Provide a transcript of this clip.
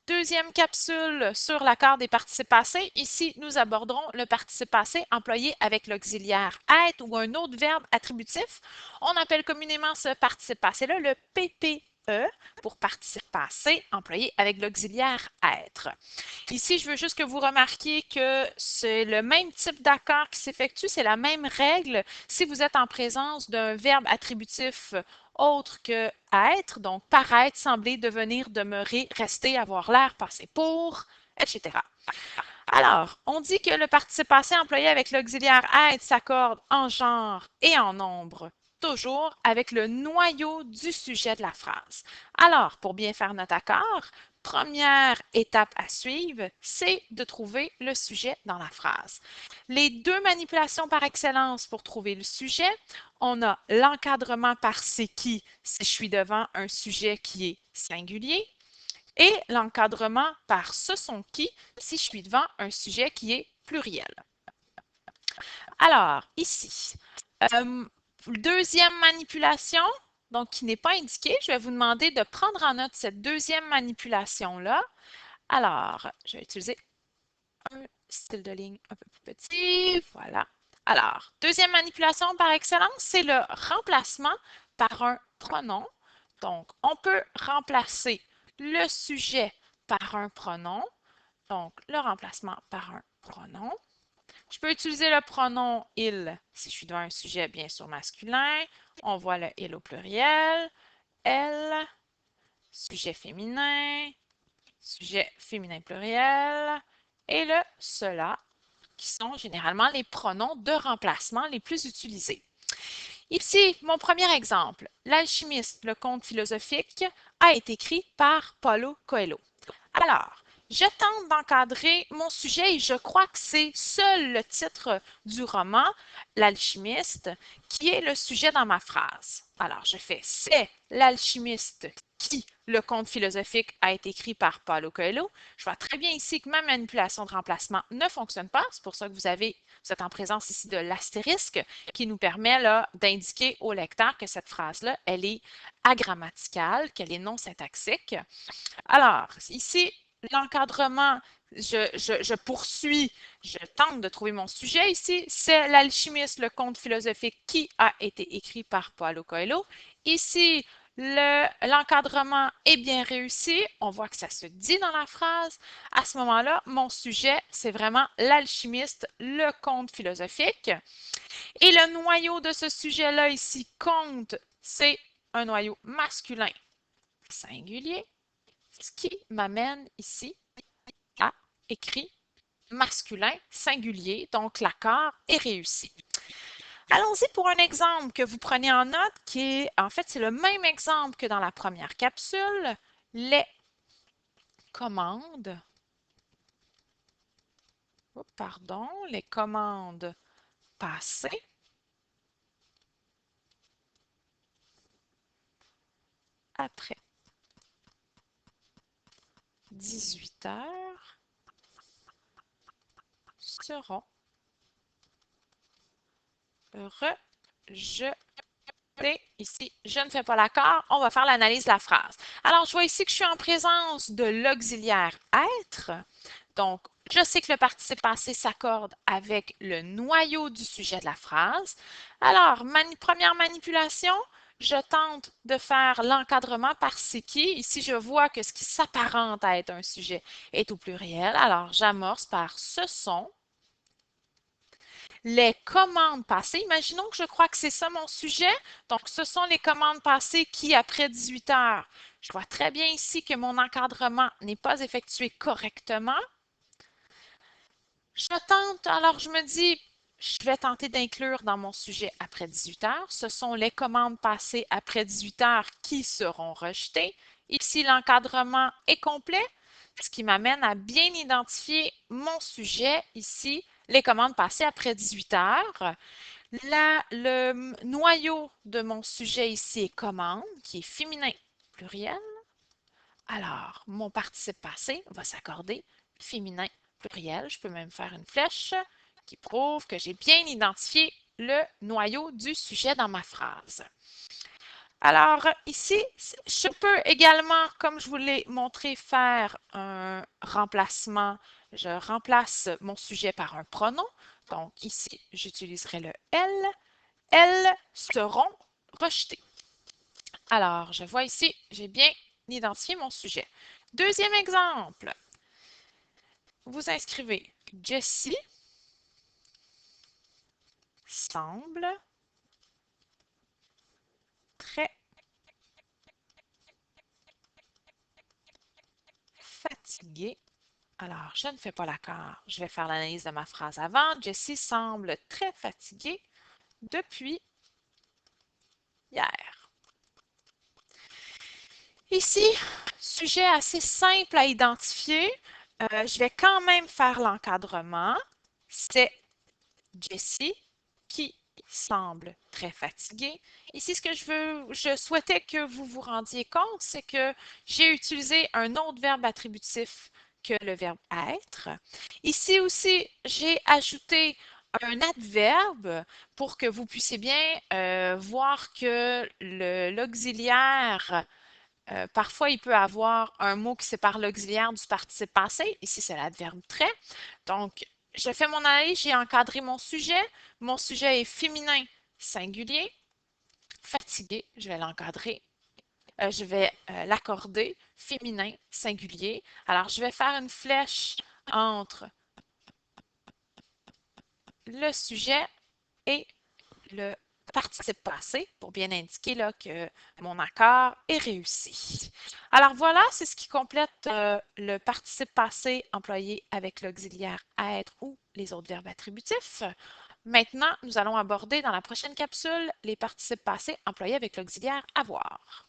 deuxième capsule sur l'accord des participes passés. Ici, nous aborderons le participe passé employé avec l'auxiliaire être ou un autre verbe attributif. On appelle communément ce participe passé-là le PPE pour participe passé employé avec l'auxiliaire être. Ici, je veux juste que vous remarquiez que c'est le même type d'accord qui s'effectue, c'est la même règle si vous êtes en présence d'un verbe attributif autre que être, donc paraître, sembler, devenir, demeurer, rester, avoir l'air, passer pour, etc. Alors, on dit que le participe passé employé avec l'auxiliaire être s'accorde en genre et en nombre, toujours avec le noyau du sujet de la phrase. Alors, pour bien faire notre accord, première étape à suivre, c'est de trouver le sujet dans la phrase. Les deux manipulations par excellence pour trouver le sujet, on a l'encadrement par c'est qui si je suis devant un sujet qui est singulier et l'encadrement par ce sont qui si je suis devant un sujet qui est pluriel. Alors, ici, deuxième manipulation, donc qui n'est pas indiquée, je vais vous demander de prendre en note cette deuxième manipulation-là. Alors, je vais utiliser un style de ligne un peu plus petit. Voilà. Alors, deuxième manipulation par excellence, c'est le remplacement par un pronom. Donc, on peut remplacer le sujet par un pronom. Donc, le remplacement par un pronom. Je peux utiliser le pronom il si je suis devant un sujet bien sûr masculin. On voit le il au pluriel. Elle, sujet féminin pluriel. Et le cela, qui sont généralement les pronoms de remplacement les plus utilisés. Ici, mon premier exemple. L'alchimiste, le conte philosophique, a été écrit par Paulo Coelho. Alors, je tente d'encadrer mon sujet et je crois que c'est seul le titre du roman, L'alchimiste, qui est le sujet dans ma phrase. Alors, je fais c'est l'alchimiste qui, le conte philosophique, a été écrit par Paulo Coelho. Je vois très bien ici que ma manipulation de remplacement ne fonctionne pas. C'est pour ça que vous êtes en présence ici de l'astérisque qui nous permet d'indiquer au lecteur que cette phrase-là, elle est agrammaticale, qu'elle est non syntaxique. Alors, ici, l'encadrement, je poursuis, je tente de trouver mon sujet ici. C'est L'alchimiste, le conte philosophique qui a été écrit par Paulo Coelho. Ici, l'encadrement est bien réussi. On voit que ça se dit dans la phrase. À ce moment-là, mon sujet, c'est vraiment l'alchimiste, le conte philosophique. Et le noyau de ce sujet-là ici, conte, c'est un noyau masculin singulier, ce qui m'amène ici à écrit masculin singulier, donc l'accord est réussi. Allons-y pour un exemple que vous prenez en note qui est, en fait, c'est le même exemple que dans la première capsule, les commandes, les commandes passées après 18 heures seront rejetées. Ici, je ne fais pas l'accord, on va faire l'analyse de la phrase. Alors, je vois ici que je suis en présence de l'auxiliaire être. Donc, je sais que le participe passé s'accorde avec le noyau du sujet de la phrase. Alors, première manipulation, je tente de faire l'encadrement par c'est qui. Ici, je vois que ce qui s'apparente à être un sujet est au pluriel. Alors, j'amorce par ce sont. Les commandes passées, imaginons que je crois que c'est ça mon sujet. Donc, ce sont les commandes passées qui, après 18 heures, je vois très bien ici que mon encadrement n'est pas effectué correctement. Alors je me dis, je vais tenter d'inclure dans mon sujet après 18 heures. Ce sont les commandes passées après 18 heures qui seront rejetées. Ici, l'encadrement est complet, ce qui m'amène à bien identifier mon sujet ici, les commandes passées après 18 heures. Là, le noyau de mon sujet ici est commande, qui est féminin pluriel. Alors, mon participe passé va s'accorder féminin pluriel. Je peux même faire une flèche qui prouve que j'ai bien identifié le noyau du sujet dans ma phrase. Alors, ici, je peux également, comme je vous l'ai montré, faire un remplacement. Je remplace mon sujet par un pronom. Donc, ici, j'utiliserai le elles. Elles seront rejetées. Alors, je vois ici, j'ai bien identifié mon sujet. Deuxième exemple. Vous inscrivez Jessie semble très fatiguée. Alors, je ne fais pas l'accord. Je vais faire l'analyse de ma phrase avant. Jessie semble très fatiguée depuis hier. Ici, sujet assez simple à identifier. Je vais quand même faire l'encadrement. C'est Jessie qui semble très fatiguée. Ici, ce que je souhaitais que vous vous rendiez compte, c'est que j'ai utilisé un autre verbe attributif que le verbe être. Ici aussi, j'ai ajouté un adverbe pour que vous puissiez bien voir que l'auxiliaire parfois, il peut avoir un mot qui sépare l'auxiliaire du participe passé. Ici, c'est l'adverbe très. Donc, je fais mon analyse, j'ai encadré mon sujet. Mon sujet est féminin singulier. Fatigué, je vais l'encadrer. Je vais l'accorder féminin singulier. Alors, je vais faire une flèche entre le sujet et le participe passé pour bien indiquer là, que mon accord est réussi. Alors voilà, c'est ce qui complète le participe passé employé avec l'auxiliaire être ou les autres verbes attributifs. Maintenant, nous allons aborder dans la prochaine capsule les participes passés employés avec l'auxiliaire avoir.